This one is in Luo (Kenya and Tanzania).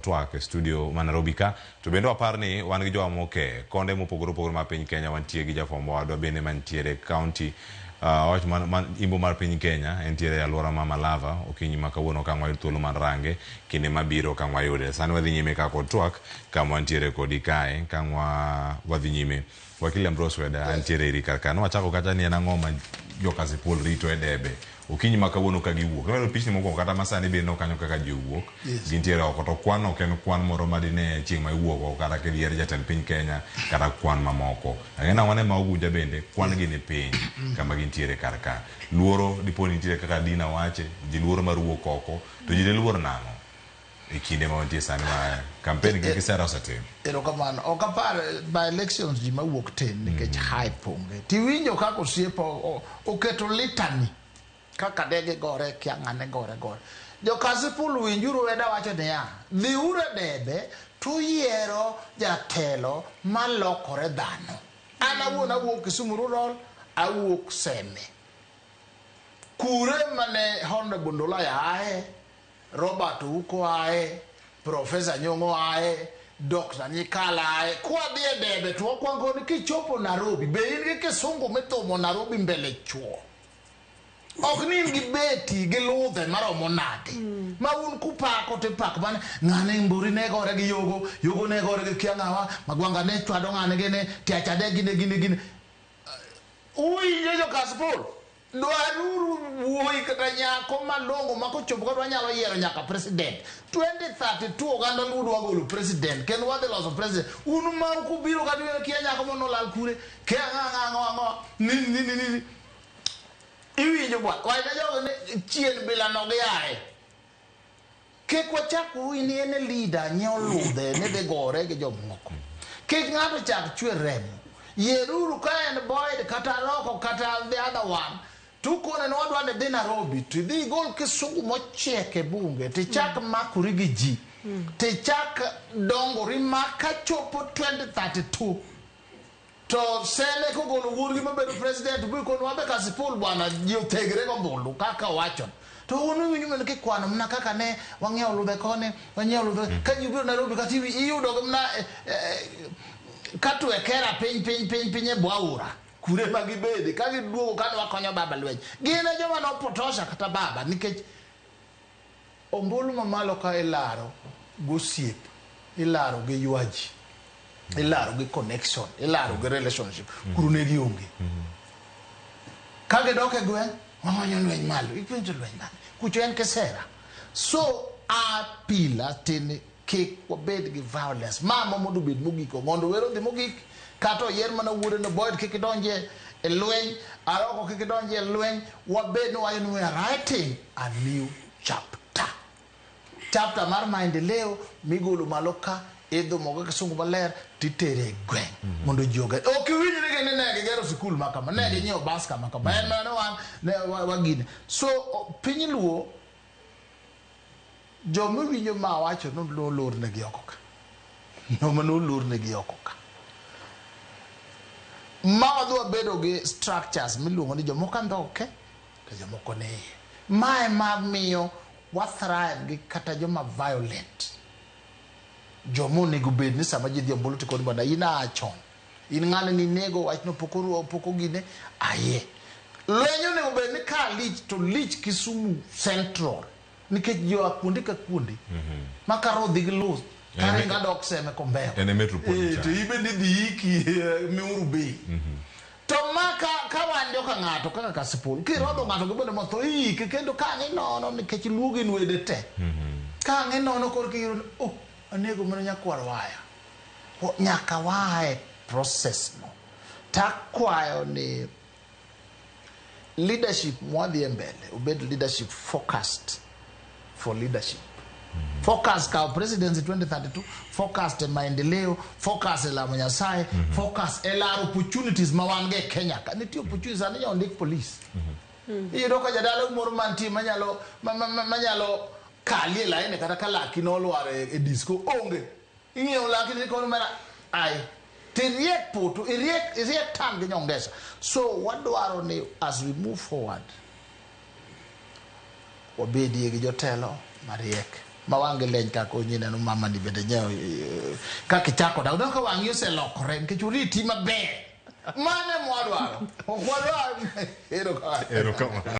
twak e studio ma Nairobi ka to bende wapar ni wan gi jowa moke konde mopogore opogore ma piny Kenya wantie gi jafwambo wadwa bende mantiere county wach imbo mar piny Kenya entiere e alwora ma Malava okinyi ma kawuono ka wayud thuolo mar range kinde mabiro ka wayude sani wadhi nyime ka kod twak kama wantiere kodi kae ka wadhi nyime wakili Ambrose Weda antiere iri karka no wachako kata ni en ang'o ma Kasipul rito e debe okinyi ma kawuono ka giwuok no pichni moko kata masani be no kanyo kaka ji wuok gintiere oko to kwan ok en kwan moro madine chieng' ma iwuok kata kedier jatend piny Kenya kata kwan mamoko agena wane ma Ogunja bende kwan gi ni piny kama gintiere karka luoro dipo ni nitiere kaka Dina wache ji luoro mar wuok oko to ji luoro nang'o e kinde ma wantie sani ma campaign gi kisera osetim erokamano ok apar by elections ji mawuok tin nikech hype onge tiwinjo kaka osiepo oketo litani kaka dege gore kia ng'ane gore Kasipul winjuru Weda wacho niya dhiure debe tuyiero jatelo malokore dhano an awuok Kisumu Rural awuok Seme kure mane Honorable Ndolaya ae Robert Uko ae Professor Nyong'o ae Dr. Nyikala ae kwa dhie debe tu wakwango ni kichopo Nairobi be in gi kisungu mithumo Nairobi mbele chuo ok ni gi beti gi ludhe maromo nade ma un kupako te pak bane ng'ane mburi ne gore gi yogo ne gore gi kiangawa magwanga ne chwado ng'ane gene tiachade gine uyi Kasipul dwaruru wuoyi kata nyako malongo makochopo ka dwanyalo yiero nyaka president 2032 oganda ludwa golo president ken wadhi loso president unu ma ukubiro kata kia nyako mono lal kure kia ng'ang'o ni iwinjo bwa wajna jogo ne chien bila nogi ae kik wachaku ini ene leader nye oludhe ne de gore gi jomoko kik ng'ato chak chwe remo yeruru ka en Boyd kata Roko kata the other one tukone no wadwa ne dhi Nairobi to dhi gol kisungu mochieke bunge tichak makuri gi ji tichak dongori maka chopo 2032 to sene ko golo wurgi mabedo president bu ko wabe Kasipul bwana jio tegre go mbulu kaka wacho to unu winyu men ke kwano mna kaka ne wang'eyo ludhe kone wang'eyo ludhe ka jubiro Nairobi ka TV iyudo mna katu ekera piny e Bwaura kure magibede ka giduogo ka wakonyo baba lweny gine joma no potosha kata baba nikech ombulu mamalo ka ilaro gosiep ilaro gi ywaji ilaro gi connection ilaro gi relationship kurune gi onge kage doke gwen wamanyo lweny malo ipenjo lweny malo kucho en kesera so a pila tin kik wabed gi violence mama mondo bed mogiko mondo wero dhi mogik kato yer mana wuore no Boyd kik donje e lweny Aroko kik donje e lweny wabed no wayo we are writing a new chapter mar maendeleo migolo malo ka edho moga kisungu maler titere gweng mondo joga ok winjre ne ne gero skul makama ne gi nyiew bas kama kama en mano wan ne wagine so piny luo jomo winjo ma wacho no lor ne gi oko ka no mano lor ne gi oko ka ma wadwa bedo gi structures miluongo ni jomoko andhoke to jomoko ne mae mag miyo wathrive gi kata joma violent jomo nego bed ni sama ji dhi ombulu to kod bana ina chon in ng'ane ni nego wach no poko gine aye lenyo nego bed ni ka lich to lich Kisumu Central nikech jo akuonde ka kuonde makaro dhi gi los kare ngadok Seme Kombeo ene metropolitan to ibe ni dhi iki miuru be to maka ka wanjo ka ng'ato kaka Kasipul kirodho ng'ato gi bende motho iki kendo ka ng'i nono nikech luogi nwede te ka ng'i nono kor kiro anego mana nyakwar waya nyaka wae process no takwayo ni leadership mwadhi mbele ubed leadership focused for leadership focus ka presidency 2032 focus te maendeleo focus la Nyasaye focus la opportunities mawange Kenya ka niti opportunities ani ndik police iyiro ka jadalo moro manti manyalo kali la ene kata kala kinolware e disco onge ing'eyo lakini kono mara ai teriek poto iriek tam gi nyongesa so wadwaro ni as we move forward wabedi gi jotelo mariek ma wange leny ka ko nyine no mama ni bede nyaw ka kichako da ka wangi se lokore ke churi ti mabe mane mo adwaro ero ka